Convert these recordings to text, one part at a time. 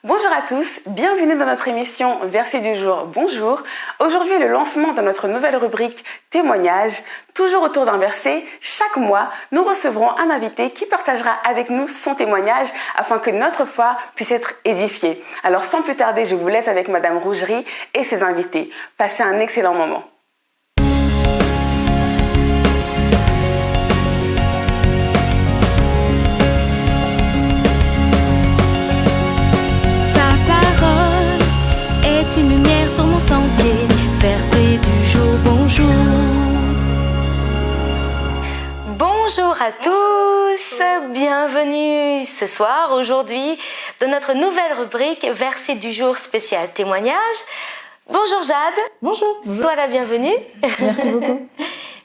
Bonjour à tous, bienvenue dans notre émission Verset du jour, bonjour. Aujourd'hui est le lancement de notre nouvelle rubrique Témoignages. Toujours autour d'un verset, chaque mois, nous recevrons un invité qui partagera avec nous son témoignage afin que notre foi puisse être édifiée. Alors sans plus tarder, je vous laisse avec Madame Rougerie et ses invités. Passez un excellent moment. Une lumière sur mon sentier, verset du jour, bonjour. Bonjour à tous, bienvenue ce soir, aujourd'hui, dans notre nouvelle rubrique Verset du jour spécial témoignage. Bonjour Jade. Bonjour. Sois la bienvenue. Merci beaucoup.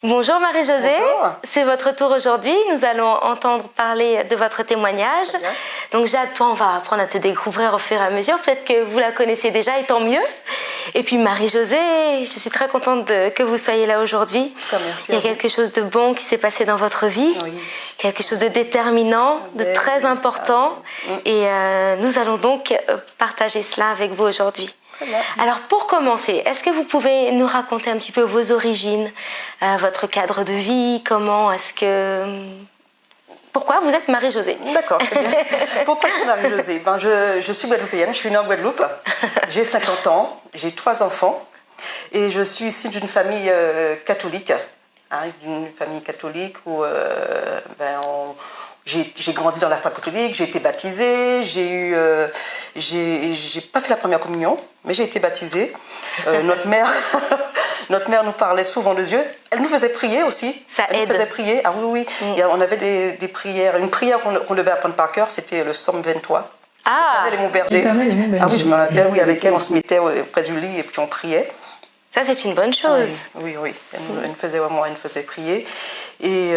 Bonjour Marie-Josée, Bonjour. C'est votre tour aujourd'hui, nous allons entendre parler de votre témoignage. Donc Jade, toi on va apprendre à te découvrir au fur et à mesure, peut-être que vous la connaissez déjà et tant mieux. Et puis Marie-Josée, je suis très contente que vous soyez là aujourd'hui. Merci. Il y a quelque chose de bon qui s'est passé dans votre vie, quelque chose de déterminant, de très important et nous allons donc partager cela avec vous aujourd'hui. Alors pour commencer, est-ce que vous pouvez nous raconter un petit peu vos origines, votre cadre de vie, pourquoi vous êtes Marie-Josée? D'accord, très bien. Pourquoi je suis Marie-Josée? Je suis guadeloupéenne, je suis née en Guadeloupe, j'ai 50 ans, j'ai 3 enfants et je suis issue d'une famille catholique, d'une famille catholique où j'ai grandi dans la foi catholique, j'ai été baptisée, j'ai pas fait la première communion, mais j'ai été baptisée. Notre mère nous parlait souvent de Dieu. Elle nous faisait prier aussi. Elle nous faisait prier. Ah oui. On avait des prières. Une prière qu'on devait apprendre par cœur, c'était le psaume 23. L'Éternel est mon berger. Ah oui, je me rappelle, oui, avec elle, on se mettait près du lit et puis on priait. Ça, c'est une bonne chose. Oui. Elle nous faisait prier. Et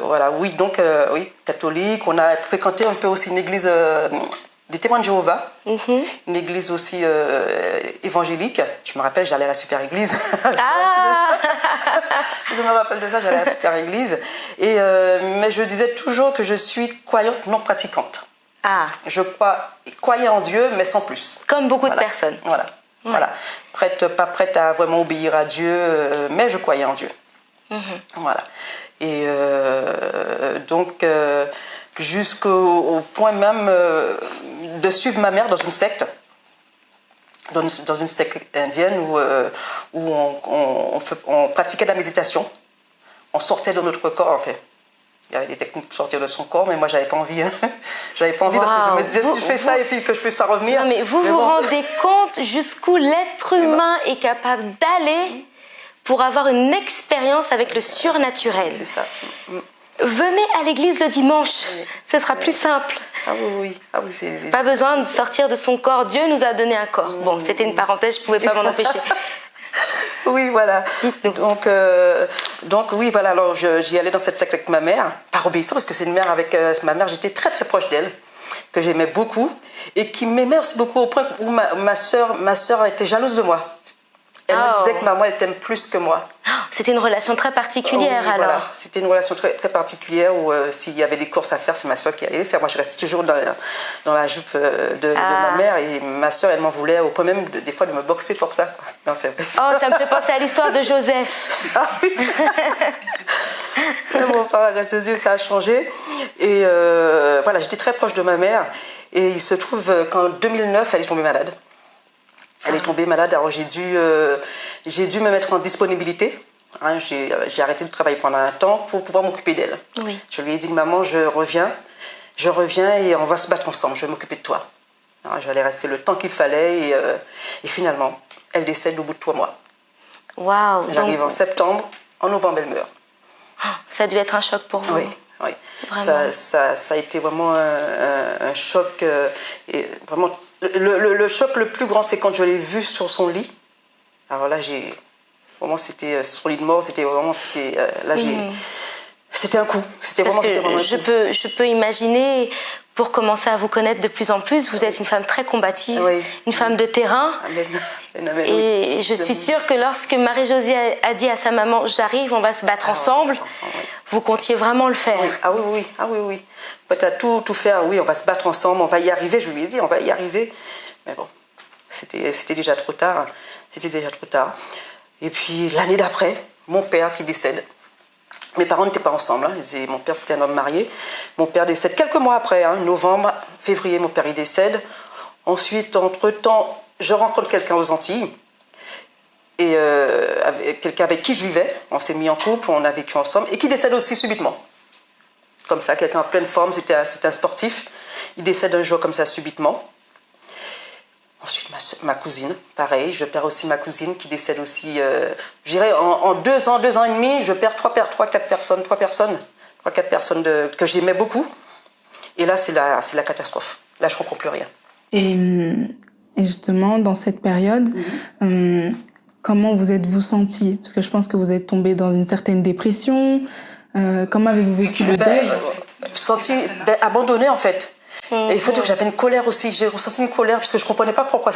voilà, oui, catholique. On a fréquenté un peu aussi une église des témoins de Jéhovah, une église aussi évangélique. Je me rappelle, j'allais à la super église. Je me rappelle de ça, j'allais à la super église. Mais je disais toujours que je suis croyante non pratiquante. Je croyais en Dieu, mais sans plus. Comme beaucoup de personnes. Voilà. Pas prête à vraiment obéir à Dieu, mais je croyais en Dieu. Voilà. Et donc, jusqu'au point même de suivre ma mère dans une secte, dans une secte indienne où on pratiquait de la méditation. On sortait de notre corps, en fait. Il y avait des techniques pour sortir de son corps, mais moi, j'avais pas envie. J'avais pas envie parce que je me disais, si je fais ça et puis que je puisse pas revenir. Non, mais vous rendez compte jusqu'où l'être humain est capable d'aller pour avoir une expérience avec le surnaturel. C'est ça. Venez à l'église le dimanche, ce sera plus simple. Pas besoin de sortir de son corps. Dieu nous a donné un corps. Bon, c'était une parenthèse, je ne pouvais pas m'en empêcher. Oui, voilà. Dites-nous. Donc oui, voilà. Alors j'y allais dans cette secte avec ma mère, par obéissance, parce que c'est une mère avec ma mère, j'étais très très proche d'elle, que j'aimais beaucoup et qui m'aimait aussi beaucoup au point où ma sœur était jalouse de moi. Elle me disait que maman elle t'aime plus que moi. C'était une relation très particulière alors. Voilà. C'était une relation très, très particulière où s'il y avait des courses à faire, c'est ma soeur qui allait les faire. Moi je restais toujours dans la jupe de ma mère et ma soeur elle m'en voulait au point même des fois de me boxer pour ça. Enfin, ça me fait penser à l'histoire de Joseph. Ah oui. Bon, par la grâce de Dieu ça a changé. Et voilà, j'étais très proche de ma mère et il se trouve qu'en 2009 elle est tombée malade. Elle est tombée malade, alors j'ai dû me mettre en disponibilité. J'ai arrêté de travailler pendant un temps pour pouvoir m'occuper d'elle. Oui. Je lui ai dit, maman, je reviens et on va se battre ensemble, je vais m'occuper de toi. Alors, j'allais rester le temps qu'il fallait et finalement, elle décède au bout de 3 mois. Waouh. J'arrive en septembre, en novembre, elle meurt. Ça a dû être un choc pour vous. Oui. Vraiment. Ça a été vraiment un choc. Et vraiment, le choc le plus grand, c'est quand je l'ai vue sur son lit. Alors là, vraiment, c'était sur le lit de mort, là, C'était un coup. C'était vraiment, je peux imaginer, pour commencer à vous connaître de plus en plus, vous êtes une femme très combative, une femme de terrain. Amen, et je suis sûre que lorsque Marie-Josée a dit à sa maman « J'arrive, on va se battre ensemble », vous comptiez vraiment le faire. Oui. Peut-être tout faire, oui, on va se battre ensemble, on va y arriver, je lui ai dit, on va y arriver. Mais bon, c'était déjà trop tard. Et puis l'année d'après, mon père qui décède. Mes parents n'étaient pas ensemble. Mon père, c'était un homme marié. Mon père décède quelques mois après, novembre, février, mon père il décède. Ensuite, entre-temps, je rencontre quelqu'un aux Antilles. Et quelqu'un avec qui je vivais. On s'est mis en couple, on a vécu ensemble. Et qui décède aussi subitement. Comme ça, quelqu'un en pleine forme, c'était un sportif. Il décède un jour comme ça, subitement. Ensuite, ma cousine, pareil, je perds aussi ma cousine qui décède aussi, je dirais en 2 ans et demi, je perds 3-4 personnes que j'aimais beaucoup. Et là, c'est la catastrophe. Là, je ne comprends plus rien. Et justement, dans cette période, comment vous êtes-vous sentie? Parce que je pense que vous êtes tombée dans une certaine dépression. Comment avez-vous vécu le deuil Senti abandonnée, en fait. Et il faut dire que j'avais une colère aussi. J'ai ressenti une colère parce que je ne comprenais pas pourquoi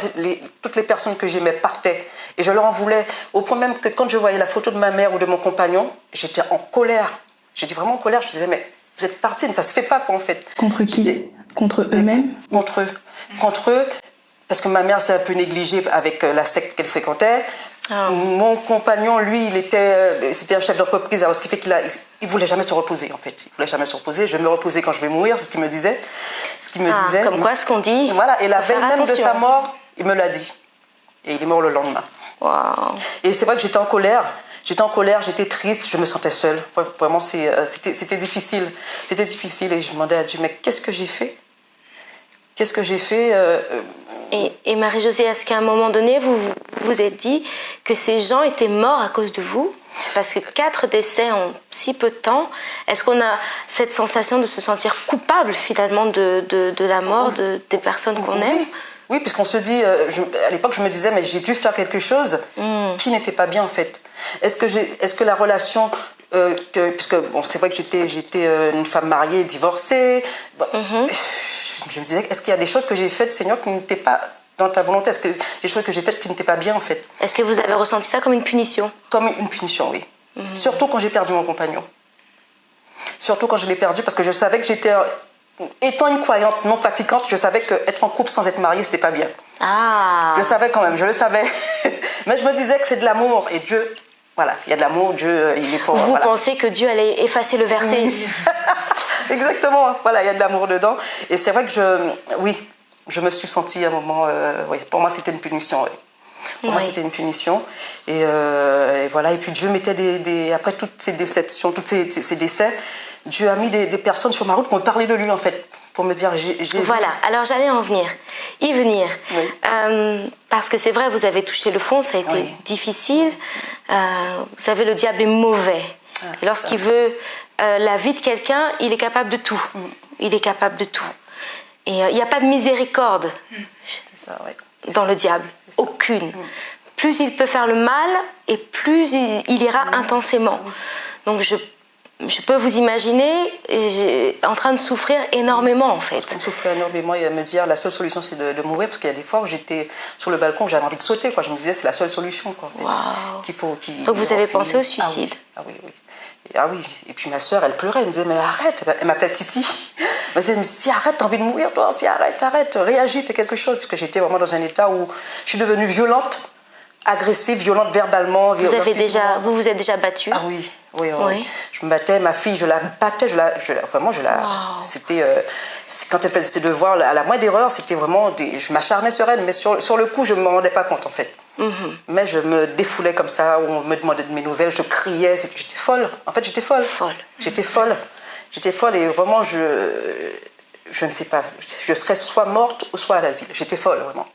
toutes les personnes que j'aimais partaient. Et je leur en voulais. Au point même que quand je voyais la photo de ma mère ou de mon compagnon, j'étais en colère. J'étais vraiment en colère. Je disais, mais vous êtes partis, mais ça ne se fait pas, quoi, en fait. Contre qui? Contre eux-mêmes? Contre eux. Parce que ma mère s'est un peu négligée avec la secte qu'elle fréquentait. Mon compagnon, lui, c'était un chef d'entreprise, alors ce qui fait qu'il ne voulait jamais se reposer, en fait. Il voulait jamais se reposer. Je vais me reposer quand je vais mourir, c'est ce qu'il me disait. Comme quoi, ce qu'on dit. Voilà, et la veille même de sa mort, il me l'a dit. Et il est mort le lendemain. Wow. Et c'est vrai que j'étais en colère. J'étais triste, je me sentais seule. Vraiment, c'était difficile. C'était difficile et je demandais à Dieu, mais qu'est-ce que j'ai fait? Et Marie-Josée, est-ce qu'à un moment donné, vous vous êtes dit que ces gens étaient morts à cause de vous? Parce que 4 décès en si peu de temps, est-ce qu'on a cette sensation de se sentir coupable finalement de la mort des personnes qu'on aime? Oui, puisqu'on se dit, à l'époque je me disais, mais j'ai dû faire quelque chose qui n'était pas bien en fait. Est-ce que la relation, puisque bon, c'est vrai que j'étais une femme mariée, divorcée, je me disais, est-ce qu'il y a des choses que j'ai faites, Seigneur, qui n'étaient pas dans ta volonté? Est-ce que des choses que j'ai faites qui n'étaient pas bien en fait? Est-ce que vous avez ressenti ça comme une punition? Comme une punition, oui. Surtout quand j'ai perdu mon compagnon. Surtout quand je l'ai perdu, parce que je savais que étant une croyante non pratiquante, je savais qu'être en couple sans être mariée, c'était pas bien. Je savais quand même, je le savais. Mais je me disais que c'est de l'amour et Dieu, voilà, il y a de l'amour, Dieu, il est pour... Vous pensez que Dieu allait effacer le verset? Exactement, voilà, il y a de l'amour dedans. Et c'est vrai que je me suis sentie à un moment, pour moi c'était une punition. Pour moi c'était une punition. Et voilà, et puis Dieu mettait après toutes ces déceptions, tous ces décès, Dieu a mis des personnes sur ma route pour me parler de lui en fait, pour me dire Voilà, alors j'allais y venir. Parce que c'est vrai, vous avez touché le fond, ça a été difficile. Vous savez, le diable est mauvais. Et lorsqu'il veut la vie de quelqu'un, il est capable de tout. Il est capable de tout. Et il n'y a pas de miséricorde dans le diable. Aucune. Plus il peut faire le mal, et plus il ira intensément. Donc je peux vous imaginer en train de souffrir énormément en fait. De souffrir énormément et à me dire la seule solution c'est de mourir, parce qu'il y a des fois où j'étais sur le balcon, j'avais envie de sauter, quoi. Je me disais c'est la seule solution, quoi, en fait. Donc vous avez pensé au suicide? Ah oui, et puis ma soeur elle pleurait, elle me disait mais arrête, elle m'appelait Titi. Elle me disait mais Titi arrête, t'as envie de mourir toi, si arrête, réagis, fais quelque chose, parce que j'étais vraiment dans un état où je suis devenue violente, agressive, violente verbalement. Vous vous êtes déjà battue? Ah oui. Je me battais, ma fille, je la battais, c'était, quand elle faisait ses devoirs, à la moindre erreur, c'était vraiment, je m'acharnais sur elle, mais sur le coup, je ne me rendais pas compte en fait. Mais je me défoulais comme ça, on me demandait de mes nouvelles, je criais, j'étais folle, en fait j'étais folle. J'étais folle et vraiment, je ne sais pas, je serais soit morte ou soit à l'asile, j'étais folle vraiment.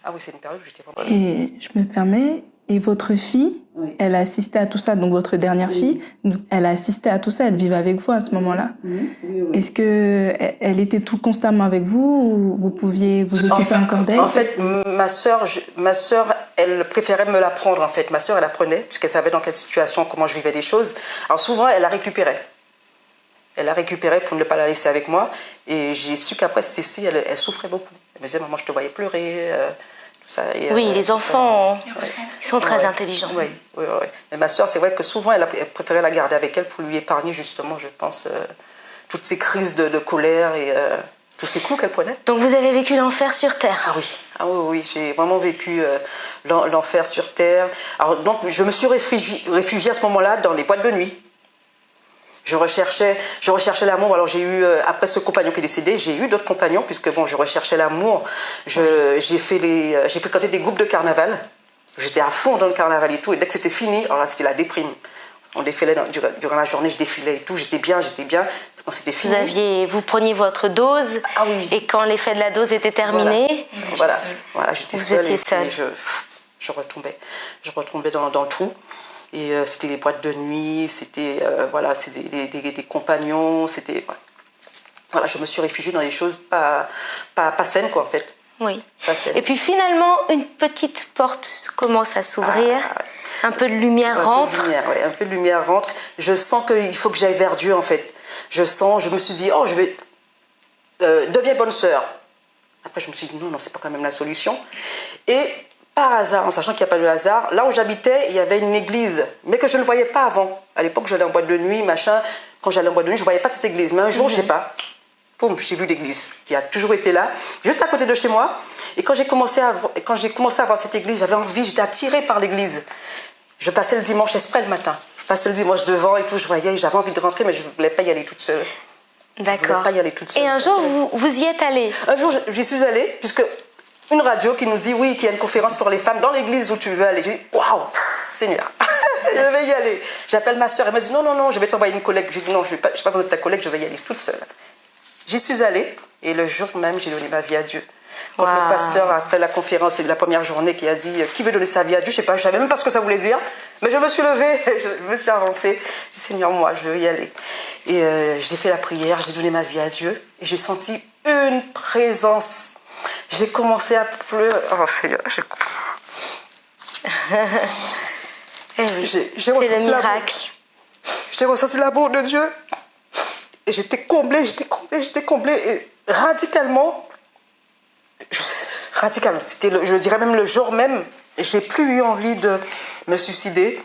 Ah oui, c'est une période où j'étais vraiment... Et je me permets, et votre fille, elle a assisté à tout ça, donc votre dernière fille, elle a assisté à tout ça, elle vivait avec vous à ce moment-là. Est-ce qu'elle était tout constamment avec vous ou vous pouviez vous occuper encore d'elle? En fait, ma sœur, elle préférait me la prendre en fait. Ma sœur, elle apprenait, puisqu'elle savait dans quelle situation, comment je vivais des choses. Alors souvent, elle la récupérait. Elle l'a récupérée pour ne pas la laisser avec moi. Et j'ai su qu'après, Stécie, elle souffrait beaucoup. Elle me disait, maman, je te voyais pleurer. Tout ça. Et, oui, les enfants, ils sont très intelligents. Oui, oui, oui. Et ma soeur, c'est vrai que souvent, elle préférait la garder avec elle pour lui épargner, justement, je pense, toutes ces crises de colère et tous ces coups qu'elle prenait. Donc vous avez vécu l'enfer sur Terre. Ah oui, oui, j'ai vraiment vécu l'enfer sur Terre. Alors, donc, je me suis réfugiée à ce moment-là dans les boîtes de nuit. Je recherchais l'amour. Alors j'ai eu, après ce compagnon qui est décédé, j'ai eu d'autres compagnons, puisque bon, je recherchais l'amour. J'ai fréquenté des groupes de carnaval. J'étais à fond dans le carnaval et tout. Et dès que c'était fini, alors là, c'était la déprime. On défilait durant la journée, je défilais et tout. J'étais bien. Quand c'était fini. Vous preniez votre dose. Ah oui. Et quand l'effet de la dose était terminé, voilà, j'étais seule. Vous étiez seule. Je retombais dans le trou. Et c'était les boîtes de nuit, c'était des compagnons, c'était... Voilà, je me suis réfugiée dans des choses pas saines, quoi, en fait. Oui. Et puis finalement, une petite porte commence à s'ouvrir, un peu de lumière rentre. Un peu de lumière rentre. Je sens qu'il faut que j'aille vers Dieu, en fait. Je me suis dit, je vais... deviens bonne sœur. Après, je me suis dit, non, c'est pas quand même la solution. Et... par hasard, en sachant qu'il n'y a pas de hasard, là où j'habitais, il y avait une église, mais que je ne voyais pas avant. À l'époque, j'allais en boîte de nuit, machin. Quand j'allais en boîte de nuit, je ne voyais pas cette église. Mais un jour, je ne sais pas, boum, j'ai vu l'église, qui a toujours été là, juste à côté de chez moi. Et quand j'ai commencé à voir cette église, j'étais attirée par l'église. Je passais le dimanche exprès le matin. Je passais le dimanche devant et tout, j'avais envie de rentrer, mais je ne voulais pas y aller toute seule. D'accord. Et un jour, vous y êtes allée? Un jour, j'y suis allée, puisque... une radio qui nous dit oui, qu'il y a une conférence pour les femmes dans l'église où tu veux aller. J'ai dit waouh, Seigneur, je vais y aller. J'appelle ma soeur, elle m'a dit non, je vais t'envoyer une collègue. J'ai dit non, je n'ai pas besoin de ta collègue, je vais y aller toute seule. J'y suis allée et le jour même, j'ai donné ma vie à Dieu. Quand le pasteur, après la conférence et de la première journée, qui a dit qui veut donner sa vie à Dieu, je ne savais même pas ce que ça voulait dire, mais je me suis levée, je me suis avancée. J'ai dit Seigneur, moi, je veux y aller. Et j'ai fait la prière, j'ai donné ma vie à Dieu et j'ai senti une présence. J'ai commencé à pleurer. Oh Seigneur, c'est le miracle. J'ai ressenti l'amour de Dieu. Et j'étais comblée. Et radicalement, c'était, je dirais même le jour même, j'ai plus eu envie de me suicider.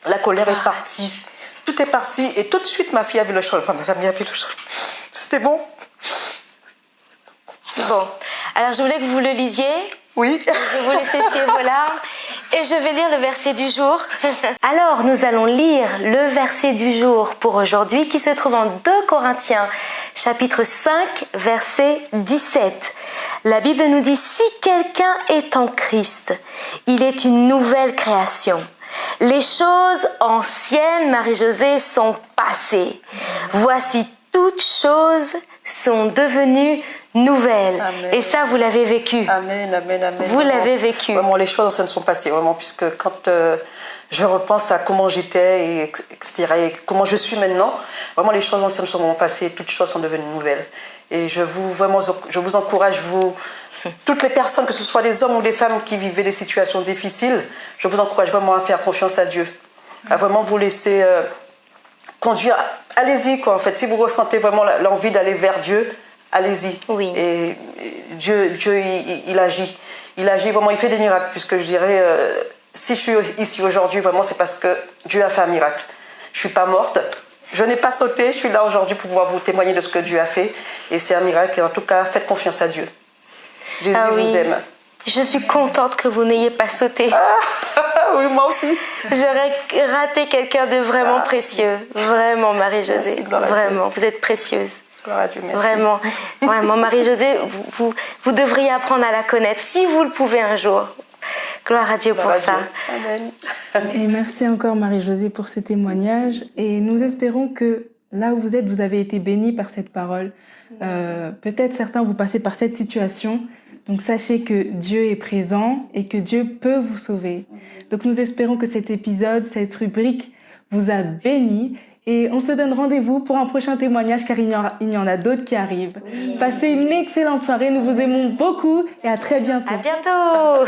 La colère est partie. Tout est parti. Et tout de suite, ma fille a vu le changement. Ma famille a vu le changement. C'était bon. Bon, alors je voulais que vous le lisiez. Oui. Je vous laisse essuyer vos larmes et je vais lire le verset du jour. Alors, nous allons lire le verset du jour pour aujourd'hui qui se trouve en 2 Corinthiens, chapitre 5, verset 17. La Bible nous dit « Si quelqu'un est en Christ, il est une nouvelle création. Les choses anciennes, Marie-Josée, sont passées. Voici toutes choses sont devenues nouvelles. » Et ça, vous l'avez vécu. Amen. Vous l'avez vécu. Vraiment, les choses anciennes sont passées, vraiment, puisque quand je repense à comment j'étais, etc., et comment je suis maintenant, vraiment, les choses anciennes sont vraiment passées, toutes choses sont devenues nouvelles. Et je vous encourage, toutes les personnes, que ce soit des hommes ou des femmes qui vivaient des situations difficiles, je vous encourage vraiment à faire confiance à Dieu, à vraiment vous laisser conduire. Allez-y, quoi, en fait. Si vous ressentez vraiment l'envie d'aller vers Dieu, allez-y. Oui. Et Dieu il agit. Il agit vraiment, il fait des miracles, puisque je dirais, si je suis ici aujourd'hui, vraiment, c'est parce que Dieu a fait un miracle. Je ne suis pas morte, je n'ai pas sauté, je suis là aujourd'hui pour pouvoir vous témoigner de ce que Dieu a fait. Et c'est un miracle, et en tout cas, faites confiance à Dieu. Jésus vous aime. Je suis contente que vous n'ayez pas sauté. Oui, moi aussi. J'aurais raté quelqu'un de vraiment précieux. Vraiment, Marie-Josée. Vraiment, vous êtes précieuse. Gloire à Dieu, merci. Vraiment, Marie-Josée, vous devriez apprendre à la connaître, si vous le pouvez un jour. Gloire à Dieu pour ça. Amen. Et merci encore Marie-Josée pour ce témoignage. Et nous espérons que là où vous êtes, vous avez été bénis par cette parole. Peut-être certains vous passez par cette situation. Donc sachez que Dieu est présent et que Dieu peut vous sauver. Donc nous espérons que cet épisode, cette rubrique vous a bénis. Et on se donne rendez-vous pour un prochain témoignage car il y en a d'autres qui arrivent. Passez une excellente soirée, nous vous aimons beaucoup et à très bientôt. À bientôt.